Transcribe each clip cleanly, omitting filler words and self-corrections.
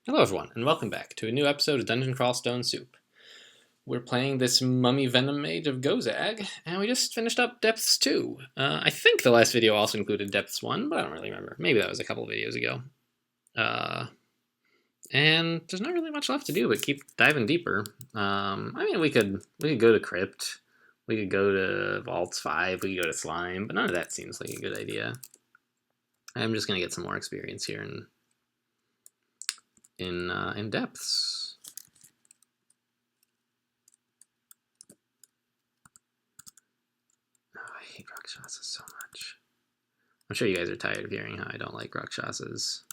Hello everyone, and welcome back to a new episode of Dungeon Crawl Stone Soup. We're playing this Mummy Venom Mage of Gozag, and we just finished up Depths 2. I think the last video also included Depths 1, but I don't really remember. Maybe that was a couple of videos ago. And there's not really much left to do but keep diving deeper. I mean, we could go to Crypt, we could go to Vaults 5, we could go to Slime, but none of that seems like a good idea. I'm just going to get some more experience here in Depths. Oh, I hate Rakshasas so much. I'm sure you guys are tired of hearing how I don't like Rakshasas.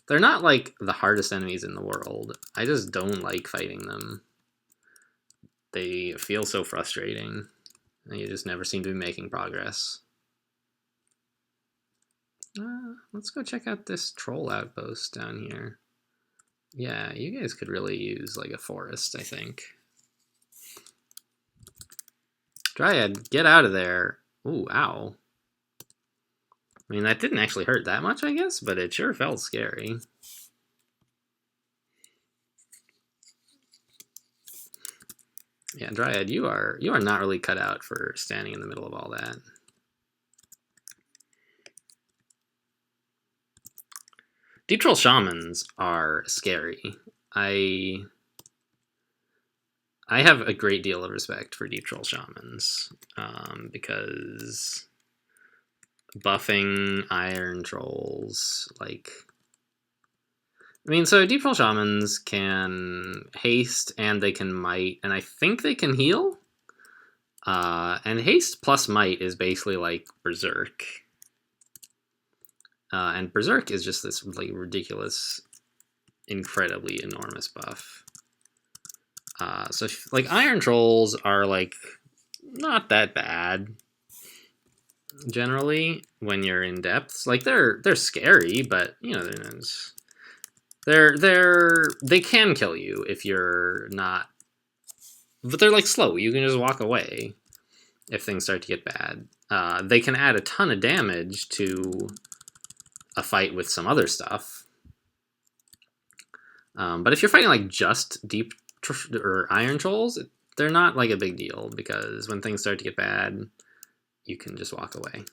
They're not like the hardest enemies in the world. I just don't like fighting them. They feel so frustrating, and you just never seem to be making progress. Let's go check out this troll outpost down here. Yeah, you guys could really use like a forest, I think. Dryad, get out of there. Ooh, ow. I mean, that didn't actually hurt that much, I guess, but it sure felt scary. Yeah, Dryad, you are not really cut out for standing in the middle of all that. Deep Troll Shamans are scary. I have a great deal of respect for Deep Troll Shamans, because buffing Iron Trolls, like... I mean, so Deep Troll Shamans can haste, and they can might, and I think they can heal? And haste plus might is basically like Berserk. And Berserk is just this like ridiculous, incredibly enormous buff. So like Iron Trolls are like not that bad generally when you're in depths. Like they're scary, but you know they can kill you if you're not. But they're like slow. You can just walk away if things start to get bad. They can add a ton of damage to a fight with some other stuff. But if you're fighting like just deep or iron trolls, they're not like a big deal because when things start to get bad, you can just walk away.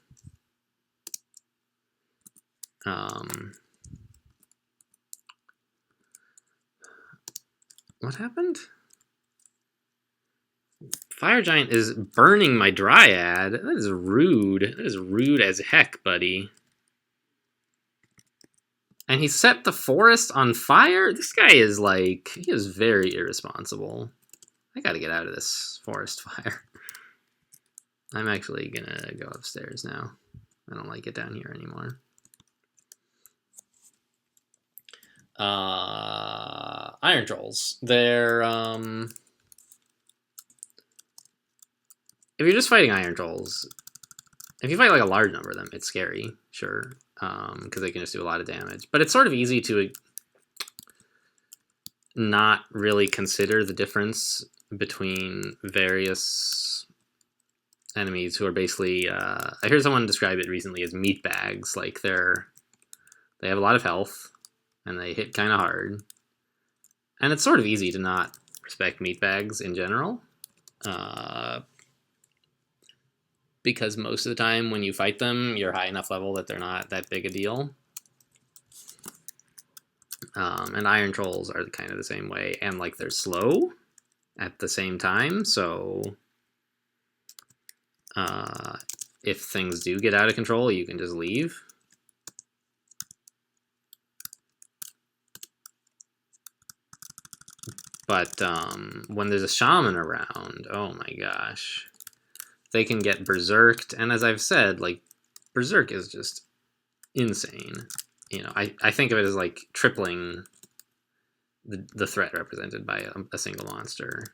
What happened? Fire Giant is burning my Dryad. That is rude. That is rude as heck, buddy. And he set the forest on fire? This guy is like... He is very irresponsible. I gotta get out of this forest fire. I'm actually gonna go upstairs now. I don't like it down here anymore. Iron Trolls. They're... If you're just fighting Iron Trolls... If you fight like a large number of them, it's scary, sure. Because they can just do a lot of damage. But it's sort of easy to not really consider the difference between various enemies who are basically... I heard someone describe it recently as meat bags. Like they have a lot of health, and they hit kind of hard. And it's sort of easy to not respect meat bags in general. Because most of the time when you fight them, you're high enough level that they're not that big a deal. And Iron Trolls are kind of the same way. And like they're slow at the same time, so if things do get out of control, you can just leave. But when there's a shaman around, oh my gosh. They can get berserked, and as I've said, like, berserk is just insane. You know, I think of it as like tripling the threat represented by a single monster.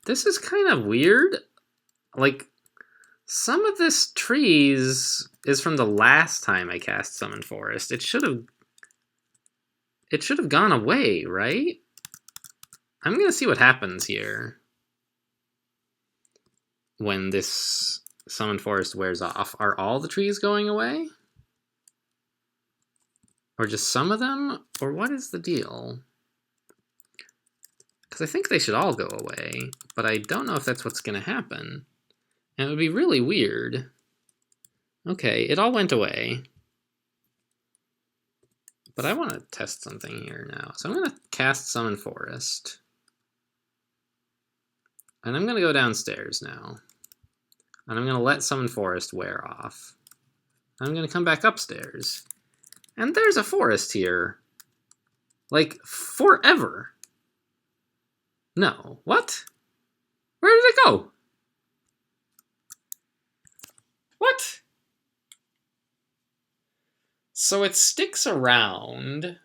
This is kind of weird. Like, some of this trees is from the last time I cast Summon Forest. It should have gone away, right? I'm gonna see what happens here when this summon forest wears off, are all the trees going away? Or just some of them? Or what is the deal? Because I think they should all go away, but I don't know if that's what's going to happen. And it would be really weird. Okay, it all went away. But I want to test something here now. So I'm going to cast Summon Forest. And I'm going to go downstairs now. And I'm going to let Summon Forest wear off. I'm going to come back upstairs. And there's a forest here. Like, forever. No. What? Where did it go? What? So it sticks around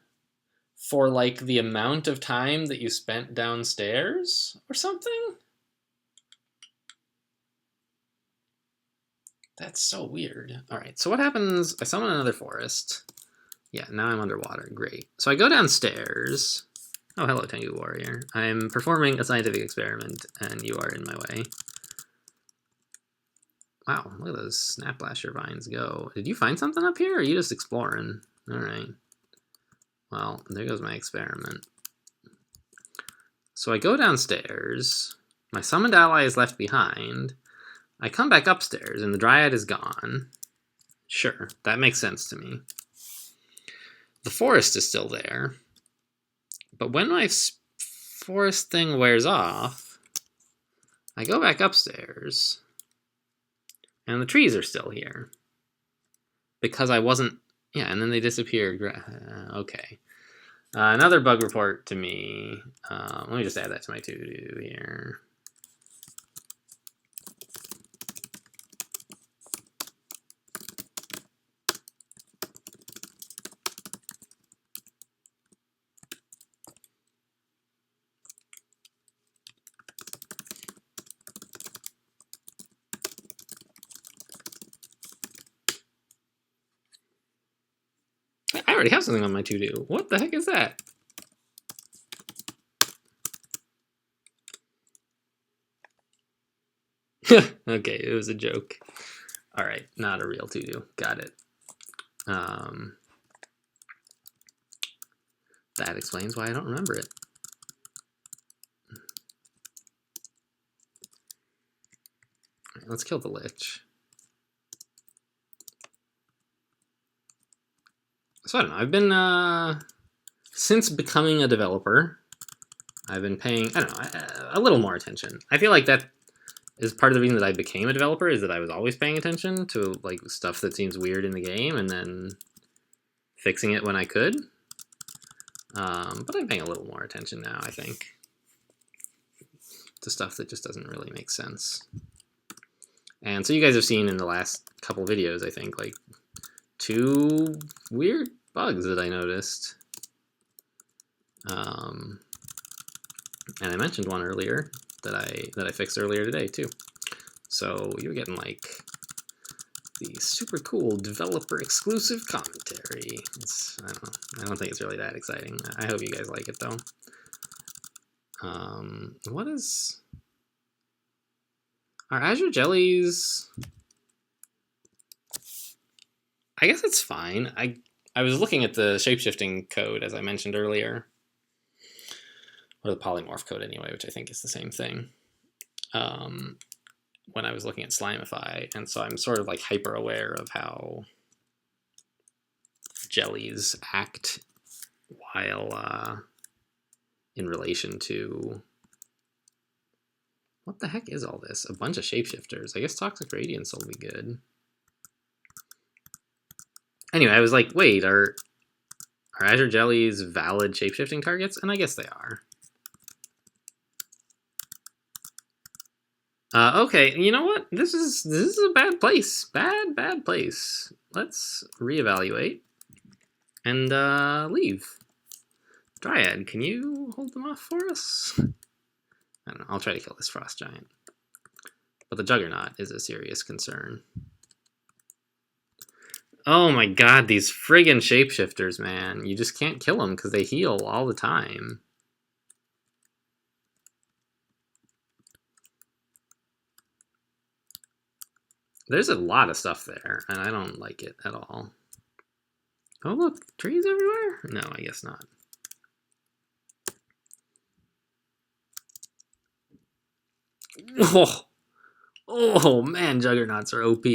for, like, the amount of time that you spent downstairs or something? That's so weird. All right, so what happens? I summon another forest. Yeah, now I'm underwater. Great. So I go downstairs. Oh, hello, Tengu Warrior. I'm performing a scientific experiment, and you are in my way. Wow, look at those Snaplasher vines go. Did you find something up here, or are you just exploring? All right. Well, there goes my experiment. So I go downstairs. My summoned ally is left behind. I come back upstairs, and the Dryad is gone. Sure, that makes sense to me. The forest is still there. But when my forest thing wears off, I go back upstairs, and the trees are still here. Because I wasn't... Yeah, and then they disappeared. Okay. Another bug report to me. Let me just add that to my to-do here. I already have something on my to-do. What the heck is that? Okay, it was a joke. All right, not a real to-do. Got it. That explains why I don't remember it. All right, let's kill the Lich. So I don't know, I've been, since becoming a developer, I've been paying, I don't know, a little more attention. I feel like that is part of the reason that I became a developer, is that I was always paying attention to, like, stuff that seems weird in the game, and then fixing it when I could. But I'm paying a little more attention now, I think, to stuff that just doesn't really make sense. And so you guys have seen in the last couple videos, I think, like, 2 weird bugs that I noticed. And I mentioned one earlier that I fixed earlier today too. So you're getting like the super cool developer exclusive commentary. I don't know. I don't think it's really that exciting. I hope you guys like it though. What is... Are Azure Jellies... I guess it's fine. I was looking at the shapeshifting code, as I mentioned earlier. Or the polymorph code anyway, which I think is the same thing. When I was looking at Slimify, and so I'm sort of like hyper aware of how jellies act while in relation to... What the heck is all this? A bunch of shapeshifters. I guess Toxic Radiance will be good. Anyway, I was like, wait, are Azure Jellies valid shapeshifting targets? And I guess they are. Okay, you know what? This is a bad place. Bad place. Let's reevaluate and leave. Dryad, can you hold them off for us? I don't know. I'll try to kill this frost giant. But the Juggernaut is a serious concern. Oh my god, these friggin' shapeshifters, man. You just can't kill them because they heal all the time. There's a lot of stuff there, and I don't like it at all. Oh, look, trees everywhere? No, I guess not. Oh man, Juggernauts are OP.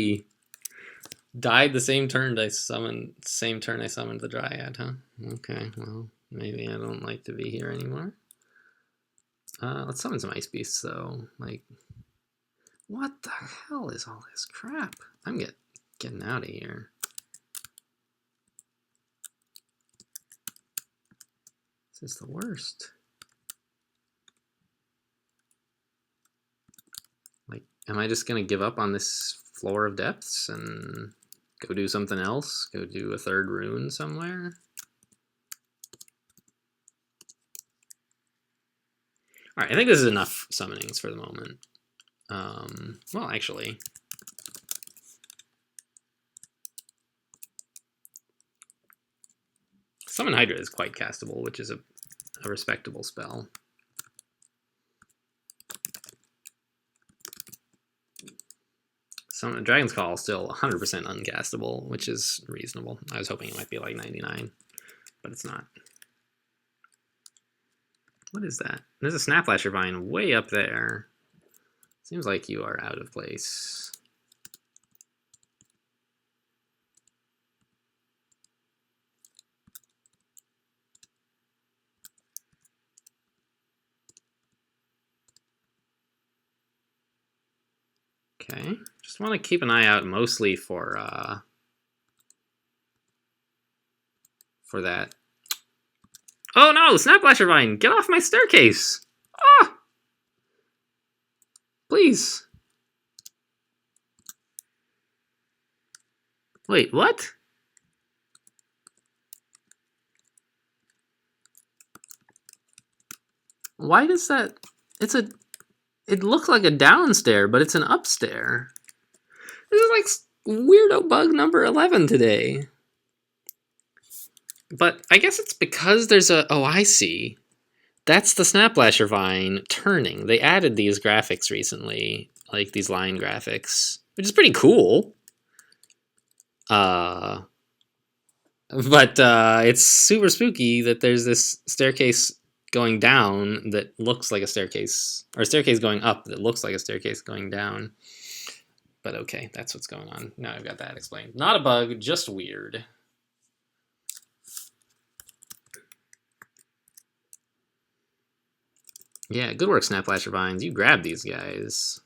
Died the same turn I summoned the Dryad, huh? Okay, well, maybe I don't like to be here anymore. Let's summon some Ice Beasts, though. Like, what the hell is all this crap? I'm getting out of here. This is the worst. Like, am I just gonna give up on this Floor of Depths and go do something else? Go do a third rune somewhere? Alright, I think this is enough summonings for the moment. Well, actually... Summon Hydra is quite castable, which is a respectable spell. Dragon's Call is still 100% uncastable, which is reasonable. I was hoping it might be like 99, but it's not. What is that? There's a Snaplasher Vine way up there. Seems like you are out of place. Okay, just want to keep an eye out mostly for that. Oh no, Snaplasher Vine, get off my staircase! Ah! Please. Wait, what? Why does that... It looks like a downstair, but it's an upstair. This is like weirdo bug number 11 today. But I guess it's because there's a... Oh, I see. That's the Snaplasher Vine turning. They added these graphics recently, like these line graphics, which is pretty cool. But it's super spooky that there's this staircase going down that looks like a staircase, or a staircase going up that looks like a staircase going down. But okay, that's what's going on. Now I've got that explained. Not a bug, just weird. Yeah, good work, Snaplasher Vines. You grab these guys.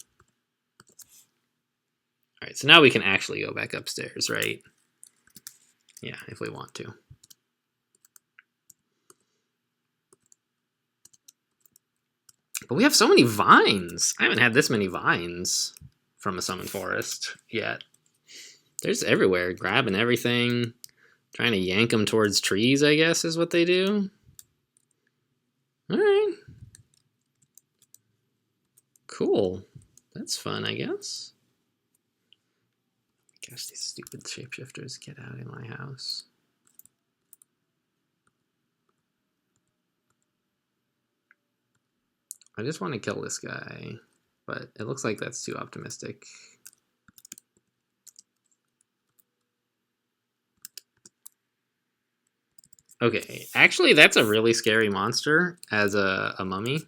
Alright, so now we can actually go back upstairs, right? Yeah, if we want to. But we have so many vines. I haven't had this many vines from a Summon Forest yet. They're just everywhere, grabbing everything. Trying to yank them towards trees, I guess, is what they do. Alright. Cool. That's fun, I guess. Gosh, these stupid shapeshifters, get out of my house. I just want to kill this guy, but it looks like that's too optimistic. Okay, actually that's a really scary monster as a mummy.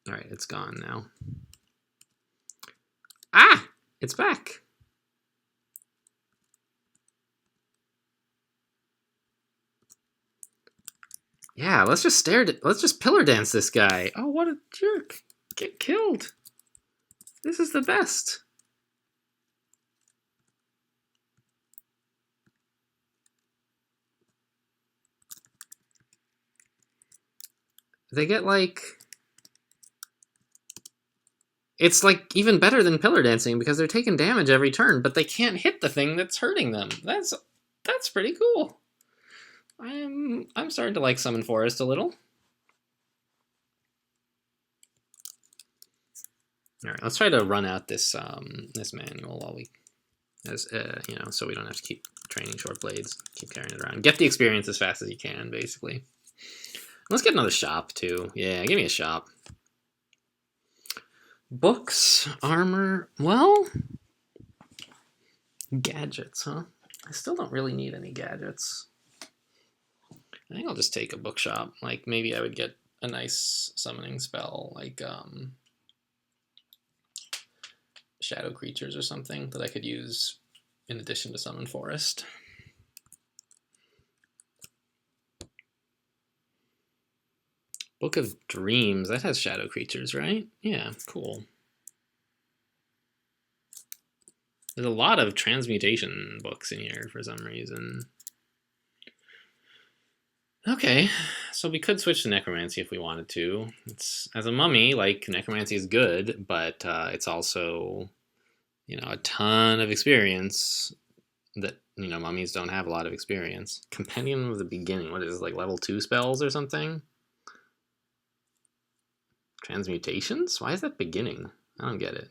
Alright, it's gone now. Ah! It's back! Yeah, let's just pillar dance this guy. Oh, what a jerk. Get killed. This is the best. They get like... It's like even better than pillar dancing because they're taking damage every turn, but they can't hit the thing that's hurting them. That's pretty cool. I'm starting to like Summon Forest a little. All right, let's try to run out this this manual while we, you know, so we don't have to keep training short blades, keep carrying it around. Get the experience as fast as you can, basically. Let's get another shop too. Yeah, give me a shop. Books, armor, well, gadgets, huh? I still don't really need any gadgets. I think I'll just take a bookshop. Like, maybe I would get a nice summoning spell, like shadow creatures or something that I could use in addition to summon forest. Book of Dreams, that has shadow creatures, right? Yeah, cool. There's a lot of transmutation books in here for some reason. Okay, so we could switch to necromancy if we wanted to. It's, as a mummy, like, necromancy is good, but it's also, you know, a ton of experience that, you know, mummies don't have a lot of experience. Compendium of the Beginning, what is it, like level 2 spells or something? Transmutations? Why is that beginning? I don't get it.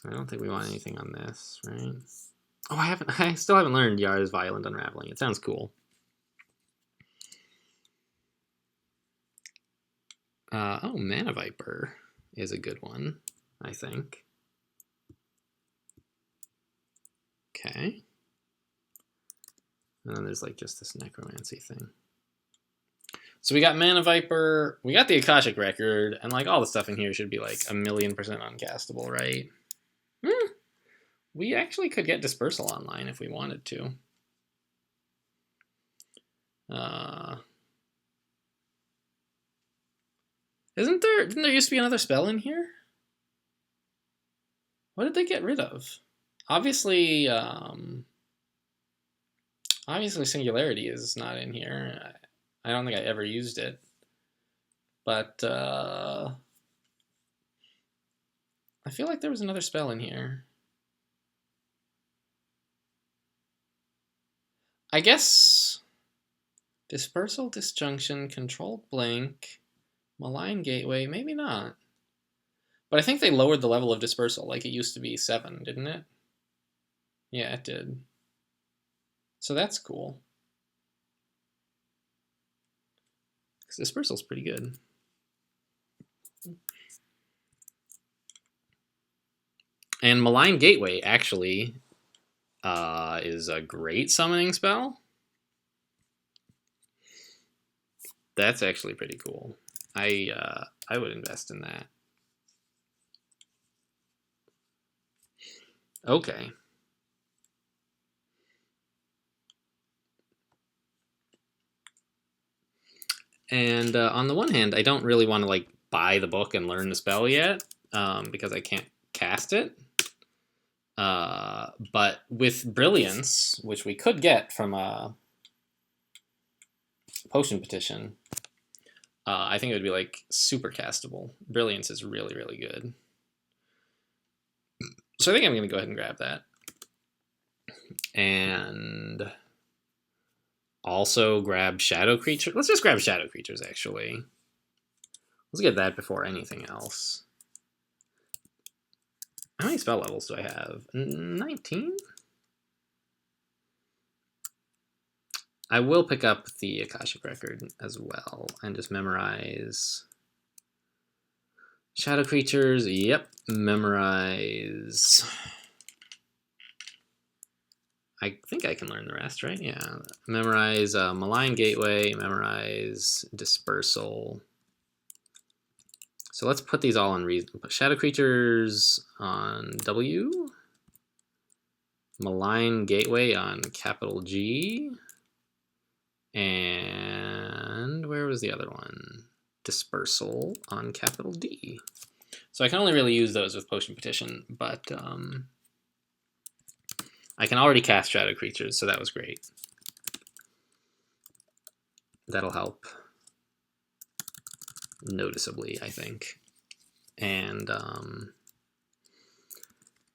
I don't think we want anything on this, right? Oh, I still haven't learned Yar's Violent Unraveling. It sounds cool. Oh, Mana Viper is a good one, I think. Okay. And then there's like just this necromancy thing. So we got Mana Viper, we got the Akashic Record, and like all the stuff in here should be like 1,000,000% uncastable, right? We actually could get Dispersal online if we wanted to. Didn't there used to be another spell in here? What did they get rid of? Obviously, obviously Singularity is not in here. I don't think I ever used it. But I feel like there was another spell in here. I guess Dispersal, Disjunction, Controlled Blink, Malign Gateway, maybe not. But I think they lowered the level of Dispersal, like it used to be 7, didn't it? Yeah, it did. So that's cool. Because Dispersal's pretty good. And Malign Gateway, actually, is a great summoning spell. That's actually pretty cool. I would invest in that. Okay. And on the one hand, I don't really want to like buy the book and learn the spell yet, because I can't cast it. But with Brilliance, which we could get from a potion petition, I think it would be like super castable. Brilliance is really, really good. So I think I'm going to go ahead and grab that. And also grab Shadow Creature. Let's just grab Shadow Creatures, actually. Let's get that before anything else. How many spell levels do I have? 19? I will pick up the Akashic Record as well and just memorize Shadow Creatures. Yep, memorize. I think I can learn the rest, right? Yeah. Memorize Malign Gateway, memorize Dispersal. So let's put these all on reason. Put Shadow Creatures on W. Malign Gateway on capital G. And where was the other one? Dispersal on capital D. So I can only really use those with Potion Petition, but I can already cast Shadow Creatures, so that was great. That'll help noticeably, I think. And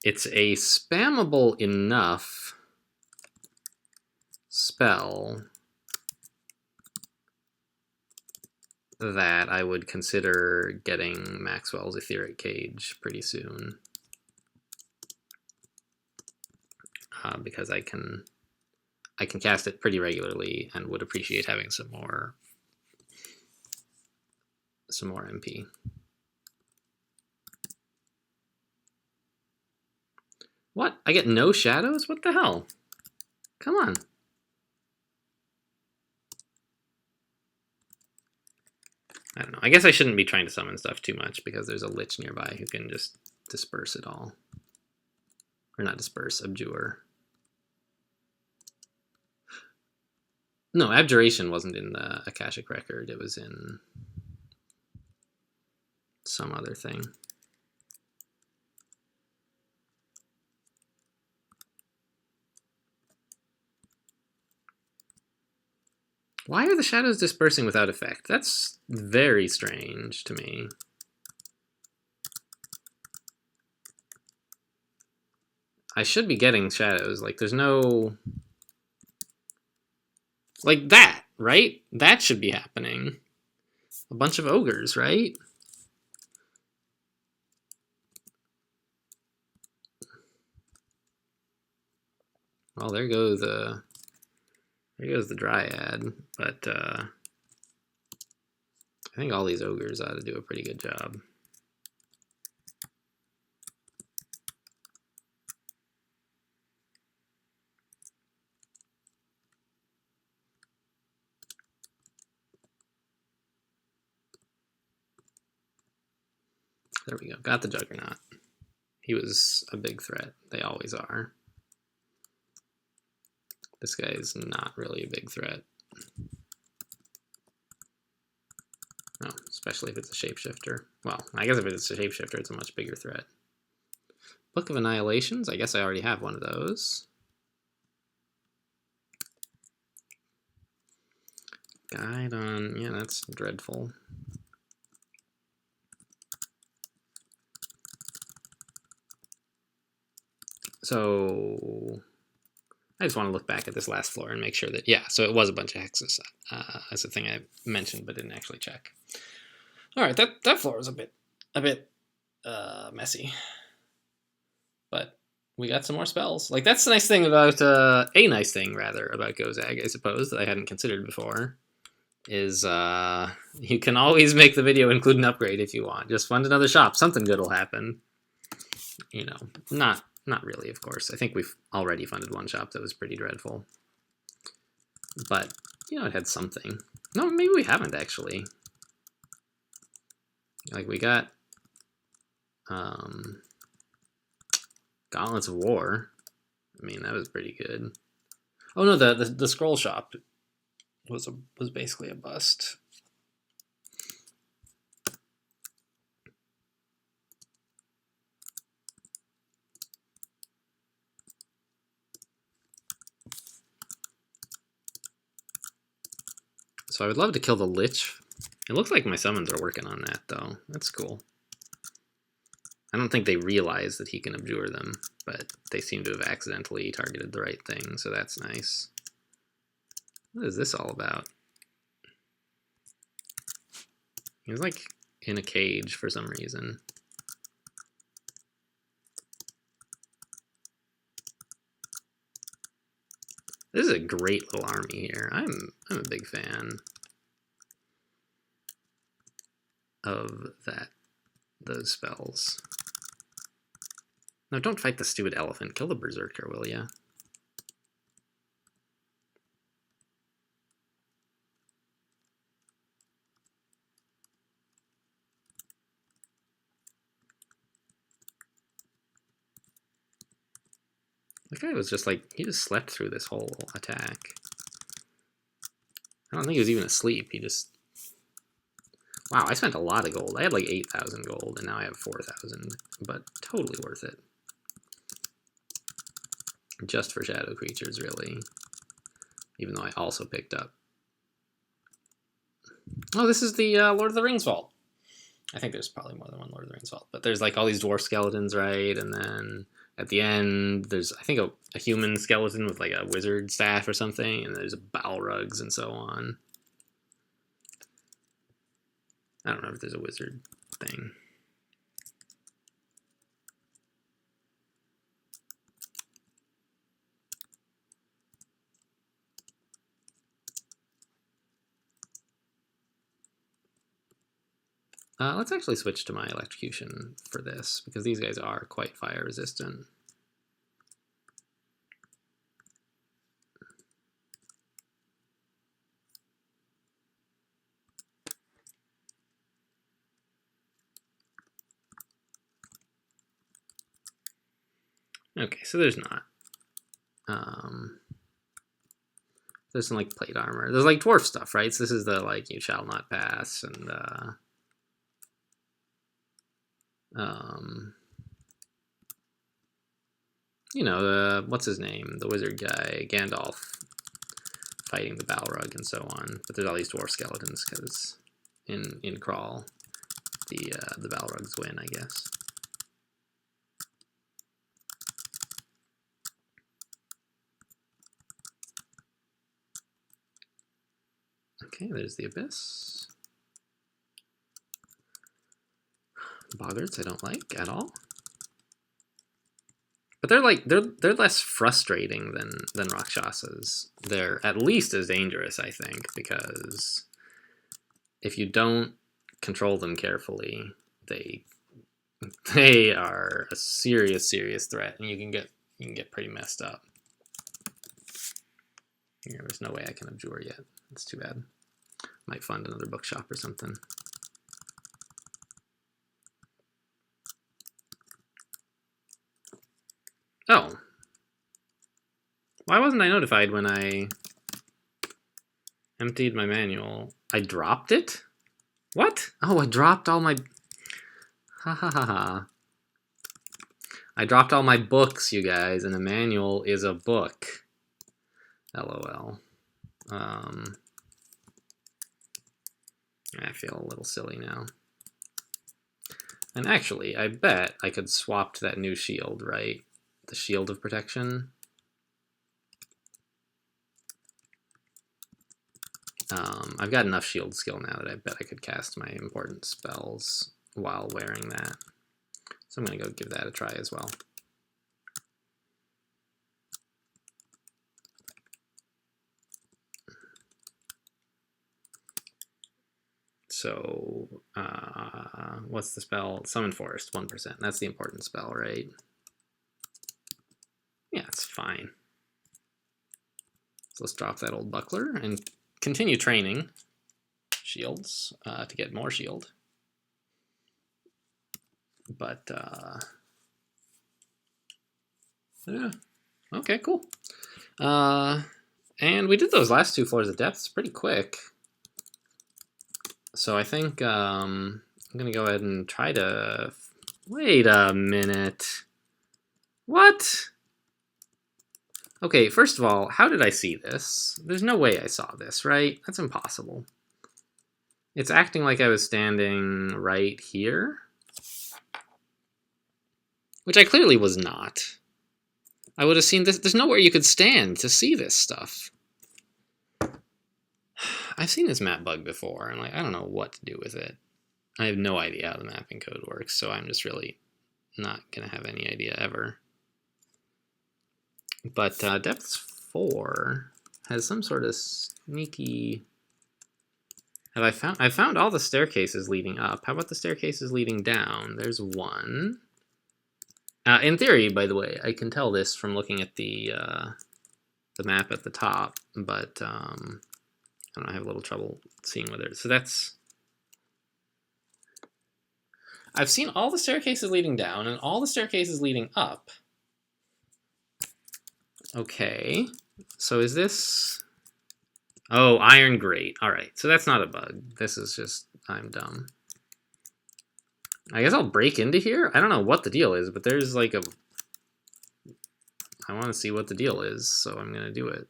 it's a spammable enough spell that I would consider getting Maxwell's Etheric Cage pretty soon. Because I can cast it pretty regularly and would appreciate having some more some more MP. What? I get no shadows? What the hell? Come on. I don't know. I guess I shouldn't be trying to summon stuff too much because there's a lich nearby who can just disperse it all. Or not disperse, abjure. No, abjuration wasn't in the Akashic record. It was in some other thing. Why are the shadows dispersing without effect? That's very strange to me. I should be getting shadows. Like, there's no... Like that, right? That should be happening. A bunch of ogres, right? Well, there goes the dryad, but I think all these ogres ought to do a pretty good job. There we go. Got the Juggernaut. He was a big threat. They always are. This guy is not really a big threat. No, especially if it's a shapeshifter. Well, I guess if it's a shapeshifter, it's a much bigger threat. Book of Annihilations. I guess I already have one of those. Guide on... Yeah, that's dreadful. So... I just want to look back at this last floor and make sure that... Yeah, so it was a bunch of hexes. That's the thing I mentioned but didn't actually check. Alright, that floor was a bit messy. But we got some more spells. Like, that's the nice thing about... a nice thing, rather, about Gozag, I suppose, that I hadn't considered before. Is you can always make the video include an upgrade if you want. Just fund another shop. Something good will happen. You know, not really, of course. I think we've already funded one shop that was pretty dreadful. But, you know, it had something. No, maybe we haven't, actually. Like, we got Gauntlets of War. I mean, that was pretty good. Oh, no, the scroll shop was basically a bust. So I would love to kill the Lich. It looks like my summons are working on that, though. That's cool. I don't think they realize that he can abjure them, but they seem to have accidentally targeted the right thing, so that's nice. What is this all about? He's like in a cage for some reason. This is a great little army here. I'm a big fan of those spells. No, don't fight the stupid elephant. Kill the berserker, will ya? The guy was just like, he just slept through this whole attack. I don't think he was even asleep. He just... Wow, I spent a lot of gold. I had like 8,000 gold, and now I have 4,000. But totally worth it. Just for shadow creatures, really. Even though I also picked up... Oh, this is the Lord of the Rings vault. I think there's probably more than one Lord of the Rings vault. But there's like all these dwarf skeletons, right? And then at the end, there's, I think, a human skeleton with like a wizard staff or something. And there's Balrogs and so on. I don't know if there's a wizard thing. Let's actually switch to my electrocution for this, because these guys are quite fire resistant. Okay, so there's not. There's some like plate armor. There's like dwarf stuff, right? So this is the like you shall not pass, and you know, the what's his name, the wizard guy, Gandalf, fighting the Balrog and so on. But there's all these dwarf skeletons because in Crawl, the Balrogs win, I guess. Okay, there's the Abyss. Boggarts I don't like at all. But they're like they're less frustrating than Rakshasas. They're at least as dangerous, I think, because if you don't control them carefully, they are a serious threat, and you can get pretty messed up. Here, there's no way I can abjure yet. That's too bad. Might fund another bookshop or something. Oh. Why wasn't I notified when I emptied my manual? I dropped it? What? Oh, I dropped all my... Ha ha ha ha. I dropped all my books, you guys, and a manual is a book. LOL. I feel a little silly now. And actually, I bet I could swap to that new shield, right? The shield of protection. I've got enough shield skill now that I bet I could cast my important spells while wearing that. So I'm going to go give that a try as well. So, what's the spell? Summon Forest, 1%. That's the important spell, right? Yeah, it's fine. So let's drop that old buckler and continue training shields to get more shield. But, yeah. Okay, cool. And we did those last 2 floors of depths pretty quick. So I think I'm going to go ahead and try to... Wait a minute. What? Okay, first of all, how did I see this? There's no way I saw this, right? That's impossible. It's acting like I was standing right here, which I clearly was not. I would have seen this. There's nowhere you could stand to see this stuff. I've seen this map bug before, and like I don't know what to do with it. I have no idea how the mapping code works, so I'm just really not going to have any idea ever. But depth 4 has some sort of sneaky... I found all the staircases leading up. How about the staircases leading down? There's one. In theory, by the way, I can tell this from looking at the map at the top, but I don't know, I have a little trouble seeing whether... So that's... I've seen all the staircases leading down and all the staircases leading up. Okay, so is this... Oh, iron grate. All right, so that's not a bug. This is just, I'm dumb. I guess I'll break into here? I don't know what the deal is, but there's like a... I want to see what the deal is, so I'm going to do it.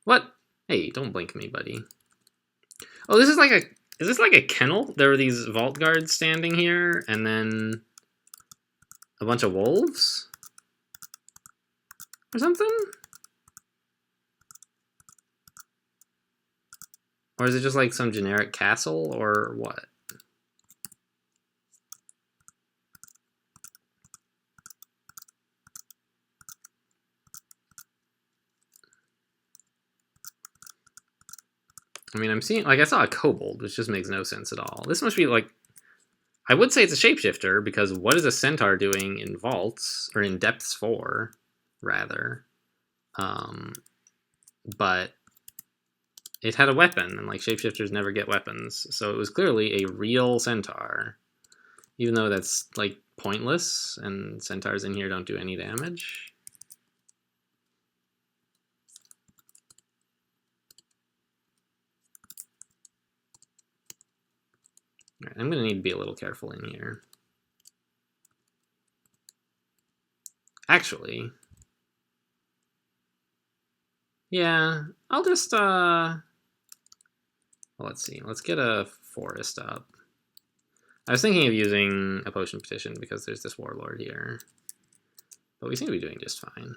What? Hey, don't blink me, buddy. Oh, this is like a... Is this like a kennel? There are these vault guards standing here, and then a bunch of wolves? Or something? Or is it just like some generic castle, or what? I mean, I'm seeing, like, I saw a kobold, which just makes no sense at all. This must be, like, I would say it's a shapeshifter, because what is a centaur doing in vaults, or in depths 4, rather? But it had a weapon, and, like, shapeshifters never get weapons, so it was clearly a real centaur. Even though that's, like, pointless, and centaurs in here don't do any damage. Alright, I'm gonna need to be a little careful in here. Actually, yeah, I'll just, well, let's see, let's get a forest up. I was thinking of using a potion petition because there's this warlord here, but we seem to be doing just fine.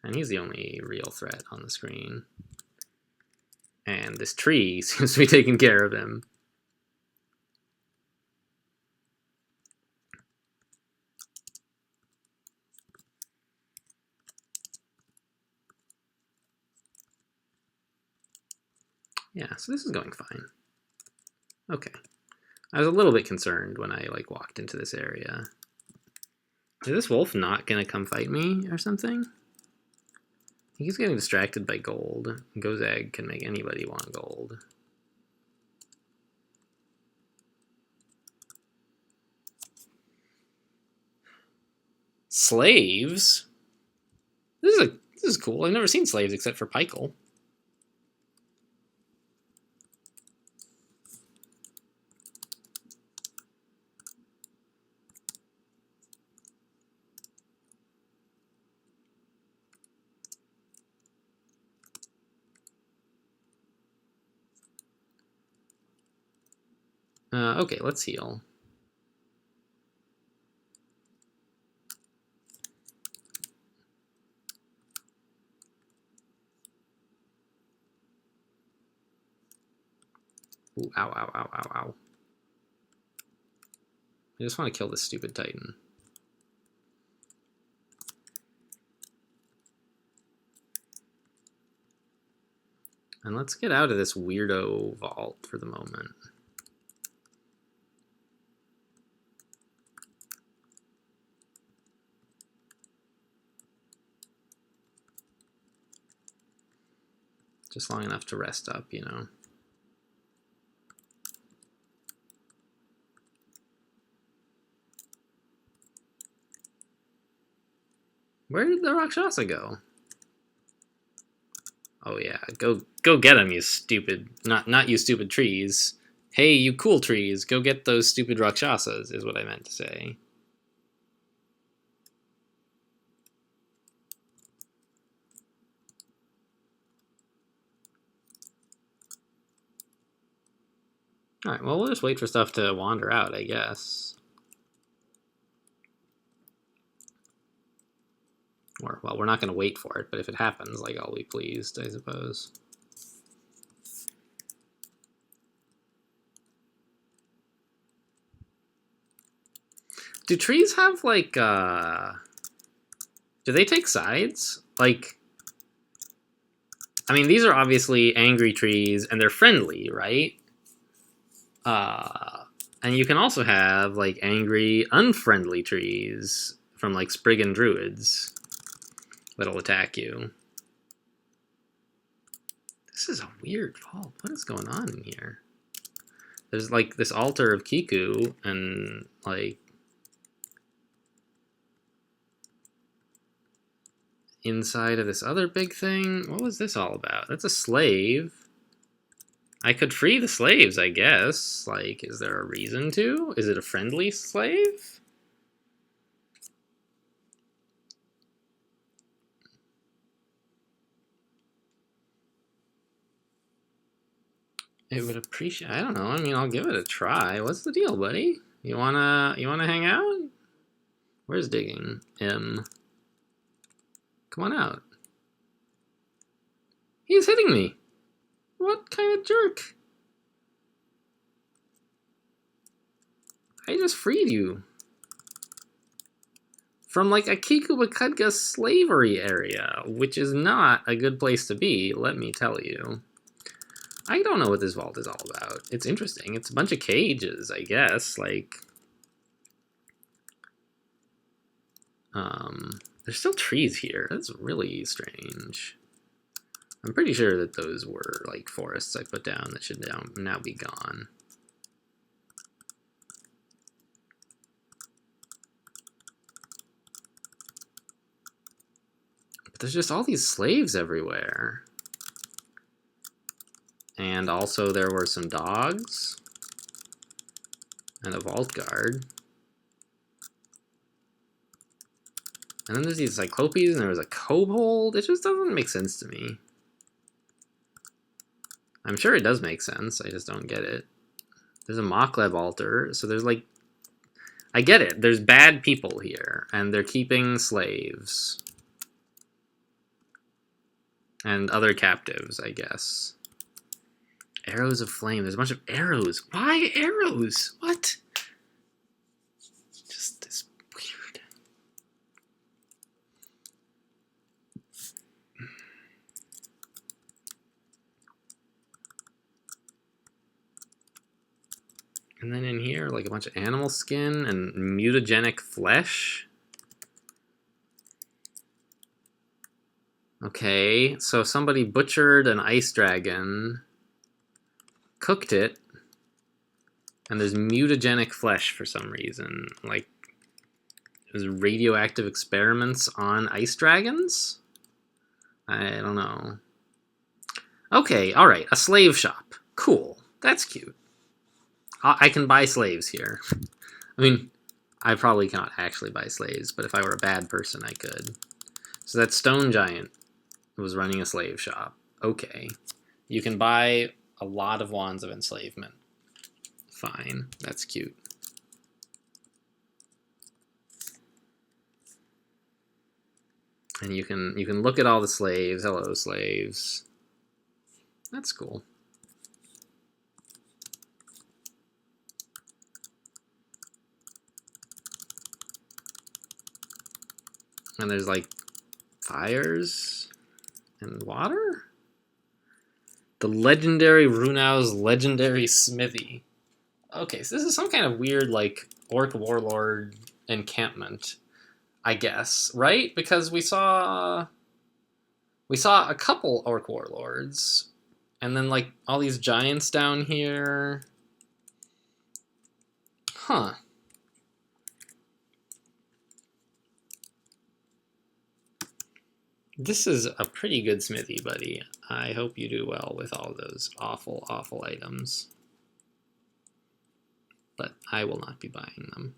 And he's the only real threat on the screen. And this tree seems to be taking care of him. Yeah, so this is going fine. Okay. I was a little bit concerned when I, like, walked into this area. Is this wolf not gonna come fight me or something? He's getting distracted by gold. Gozag can make anybody want gold. Slaves? This is cool. I've never seen slaves except for Pykel. Okay, let's heal. Ooh, ow, ow, ow, ow, ow. I just want to kill this stupid Titan. And let's get out of this weirdo vault for the moment. Just long enough to rest up, you know. Where did the Rakshasa go? Oh yeah, go get him, you stupid, not you stupid trees. Hey, you cool trees, go get those stupid Rakshasas, is what I meant to say. Alright, well, we'll just wait for stuff to wander out, I guess. Or, well, we're not going to wait for it, but if it happens, like, I'll be pleased, I suppose. Do trees have, like, do they take sides? Like, I mean, these are obviously angry trees, and they're friendly, right? And you can also have, like, angry, unfriendly trees from, like, Spriggan Druids that'll attack you. This is a weird vault. What is going on in here? There's, like, this altar of Kiku, and, like, inside of this other big thing. What was this all about? That's a slave. I could free the slaves, I guess. Like, is there a reason to? Is it a friendly slave? It would appreciate. I don't know. I mean, I'll give it a try. What's the deal, buddy? You wanna hang out? Where's digging? M. Come on out. He's hitting me. What kind of jerk? I just freed you from, like, a Kikubakudga slavery area, which is not a good place to be, let me tell you. I don't know what this vault is all about. It's interesting. It's a bunch of cages, I guess. Like, there's still trees here. That's really strange. I'm pretty sure that those were like forests I put down that should now be gone. But there's just all these slaves everywhere. And also there were some dogs and a vault guard. And then there's these Cyclopes and there was a kobold. It just doesn't make sense to me. I'm sure it does make sense, I just don't get it. There's a Mokleb altar, so there's like... I get it, there's bad people here, and they're keeping slaves. And other captives, I guess. Arrows of flame, there's a bunch of arrows. Why arrows? What? Just this weird... And then in here, like a bunch of animal skin and mutagenic flesh. Okay, so somebody butchered an ice dragon, cooked it, and there's mutagenic flesh for some reason. Like, there's radioactive experiments on ice dragons? I don't know. Okay, alright, a slave shop. Cool, that's cute. I can buy slaves here. I mean, I probably cannot actually buy slaves, but if I were a bad person, I could. So that stone giant was running a slave shop. Okay. You can buy a lot of wands of enslavement. Fine. That's cute. And you can look at all the slaves. Hello, slaves. That's cool. And there's like fires and water? The legendary Runau's legendary smithy. Okay, so this is some kind of weird like orc warlord encampment, I guess, right? Because we saw a couple orc warlords, and then like all these giants down here. Huh. This is a pretty good smithy, buddy. I hope you do well with all those awful, awful items. But I will not be buying them.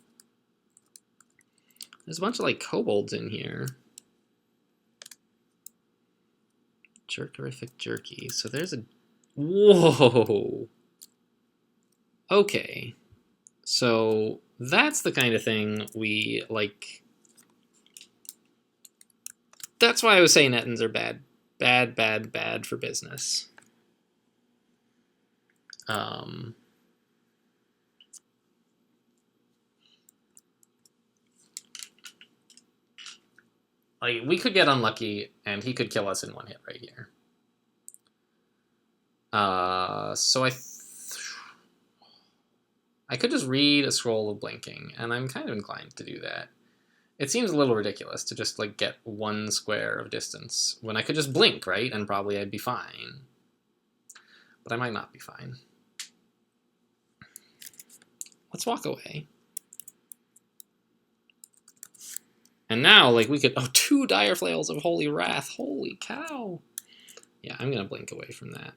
There's a bunch of, like, kobolds in here. Jerkerific jerky. So there's a... Whoa! Okay. So that's the kind of thing we, like... That's why I was saying Ettins are bad. Bad, bad, bad for business. Like, we could get unlucky, and he could kill us in one hit right here. So I could just read a scroll of blinking, and I'm kind of inclined to do that. It seems a little ridiculous to just, like, get one square of distance when I could just blink, right? And probably I'd be fine. But I might not be fine. Let's walk away. And now, like, we could... Oh, 2 dire flails of holy wrath. Holy cow. Yeah, I'm gonna blink away from that.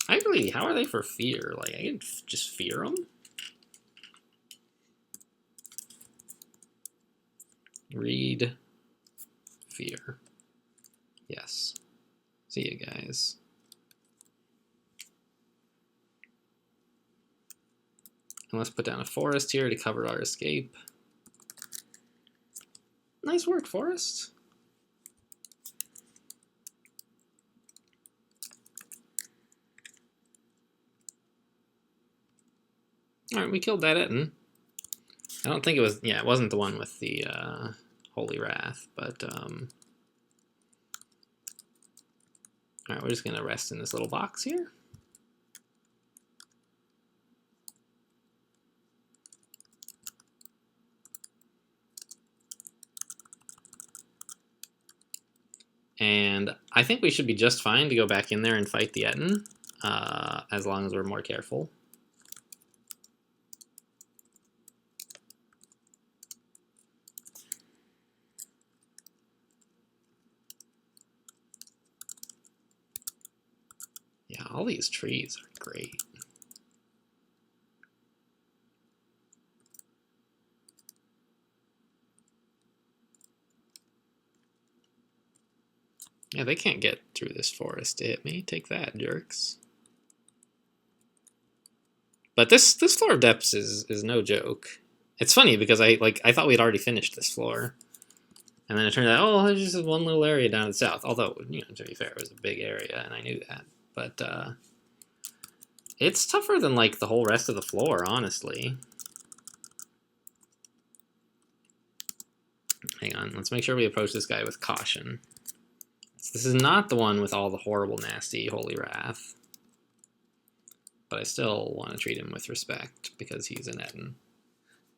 Actually, how are they for fear? Like, I can just fear them? Read fear. Yes. See you guys. And let's put down a forest here to cover our escape. Nice work, forest. Alright, we killed that Ettin. I don't think it was... Yeah, it wasn't the one with the Holy Wrath, but... Alright, we're just going to rest in this little box here. And I think we should be just fine to go back in there and fight the Etten, as long as we're more careful. Yeah, all these trees are great. Yeah, they can't get through this forest to hit me. Take that, jerks. But this floor of depths is no joke. It's funny because I thought we'd already finished this floor. And then it turned out, oh, there's just one little area down in the south. Although, you know, to be fair, it was a big area, and I knew that. But it's tougher than, like, the whole rest of the floor, honestly. Hang on, let's make sure we approach this guy with caution. This is not the one with all the horrible, nasty Holy Wrath. But I still want to treat him with respect, because he's an Etten.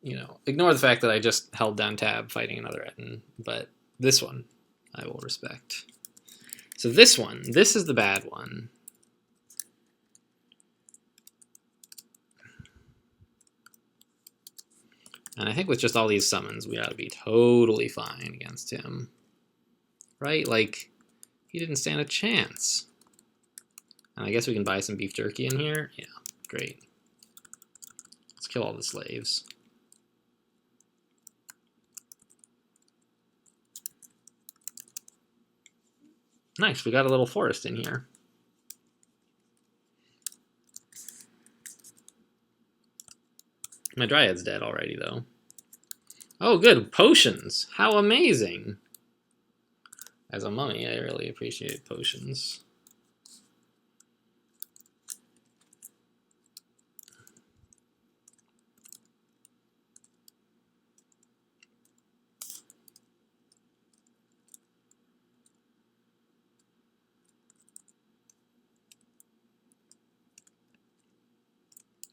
You know, ignore the fact that I just held down tab fighting another Etten, but this one I will respect. So this one, this is the bad one. And I think with just all these summons, we ought to be totally fine against him. Right? Like, he didn't stand a chance. And I guess we can buy some beef jerky in here. Yeah, great. Let's kill all the slaves. Nice, we got a little forest in here. My Dryad's dead already, though. Oh, good, potions! How amazing! As a mummy, I really appreciate potions.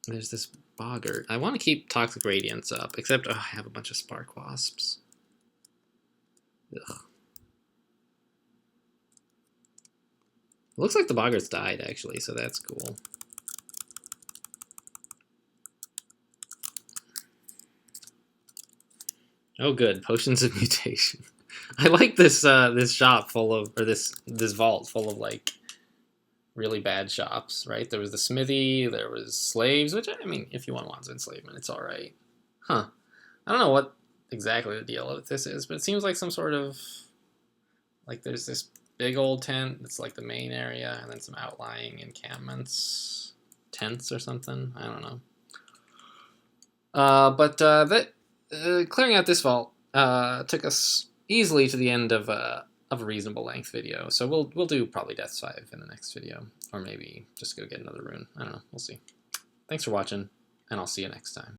There's this boggart. I want to keep Toxic Radiance up, except I have a bunch of Spark Wasps. Ugh. Looks like the boggarts died, actually, so that's cool. Oh, good. Potions of Mutation. I like this this shop full of, or this vault full of, like, really bad shops, right? There was the smithy, there was slaves, which, I mean, if you want wands of enslavement, it's alright. Huh. I don't know what exactly the deal of this is, but it seems like some sort of, like, there's this big old tent that's like the main area, and then some outlying encampments, tents or something. I don't know. Clearing out this vault took us easily to the end of a reasonable length video. So we'll do probably Death's 5 in the next video, or maybe just go get another rune. I don't know. We'll see. Thanks for watching, and I'll see you next time.